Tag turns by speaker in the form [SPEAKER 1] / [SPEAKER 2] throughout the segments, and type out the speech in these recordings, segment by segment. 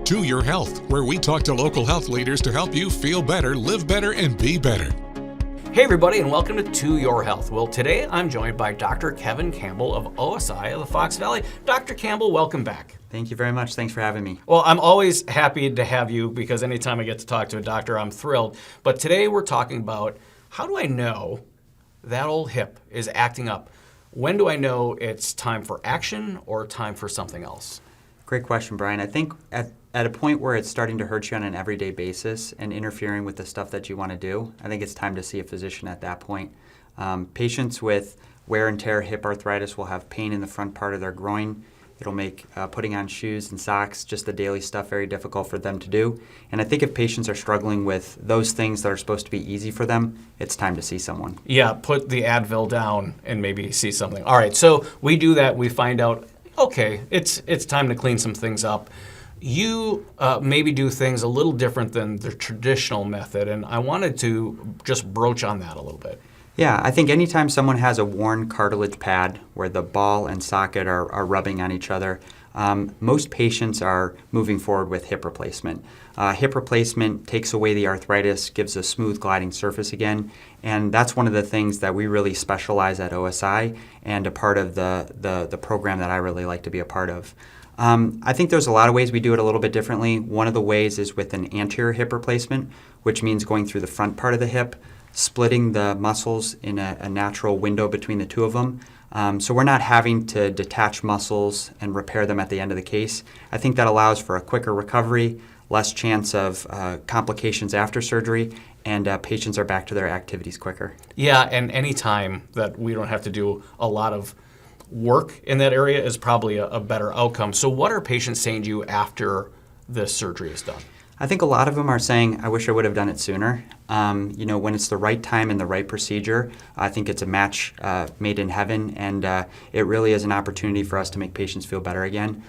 [SPEAKER 1] To Your Health, where we talk to local health leaders to help you feel better, live better, and be better.
[SPEAKER 2] Hey everybody, and welcome to Your Health. Well, today I'm joined by Dr. Kevin Campbell of OSI of the Fox Valley. Dr. Campbell, welcome back.
[SPEAKER 3] Thank you very much. Thanks for having me.
[SPEAKER 2] Well, I'm always happy to have you because anytime I get to talk to a doctor, I'm thrilled. But today we're talking about how do I know that old hip is acting up? When do I know it's time for action or time for something else?
[SPEAKER 3] Great question, Brian. I think at a point where it's starting to hurt you on an everyday basis and interfering with the stuff that you want to do, I think it's time to see a physician at that point. Patients with wear and tear hip arthritis will have pain in the front part of their groin. It'll make putting on shoes and socks, just the daily stuff, very difficult for them to do. And I think if patients are struggling with those things that are supposed to be easy for them, it's time to see someone.
[SPEAKER 2] Yeah, put the Advil down and maybe see something. All right, so we do that. We find out, okay, it's time to clean some things up. You maybe do things a little different than the traditional method, and I wanted to just broach on that a little bit.
[SPEAKER 3] Yeah, I think anytime someone has a worn cartilage pad where the ball and socket are rubbing on each other, most patients are moving forward with hip replacement. Hip replacement takes away the arthritis, gives a smooth gliding surface again, and that's one of the things that we really specialize at OSI and a part of the program that I really like to be a part of. I think there's a lot of ways we do it a little bit differently. One of the ways is with an anterior hip replacement, which means going through the front part of the hip, splitting the muscles in a natural window between the two of them. So we're not having to detach muscles and repair them at the end of the case. I think that allows for a quicker recovery, less chance of complications after surgery, and patients are back to their activities quicker.
[SPEAKER 2] Yeah, and any time that we don't have to do a lot of work in that area is probably a better outcome. So what are patients saying to you after this surgery is done?
[SPEAKER 3] I think a lot of them are saying, I wish I would have done it sooner. When it's the right time and the right procedure, I think it's a match made in heaven, and it really is an opportunity for us to make patients feel better again.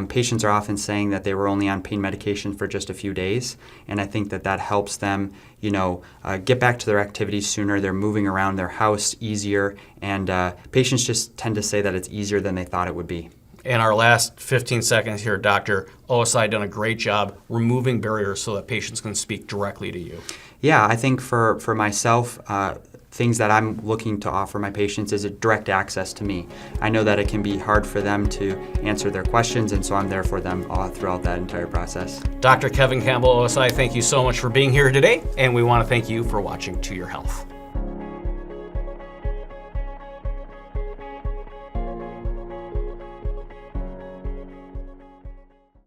[SPEAKER 3] Patients are often saying that they were only on pain medication for just a few days, and I think that helps them, get back to their activities sooner. They're moving around their house easier, and patients just tend to say that it's easier than they thought it would be.
[SPEAKER 2] In our last 15 seconds here, Doctor, OSI done a great job removing barriers so that patients can speak directly to you.
[SPEAKER 3] Yeah, I think for myself, things that I'm looking to offer my patients is a direct access to me. I know that it can be hard for them to answer their questions, and so I'm there for them all throughout that entire process.
[SPEAKER 2] Dr. Kevin Campbell, OSI, thank you so much for being here today, and we want to thank you for watching To Your Health.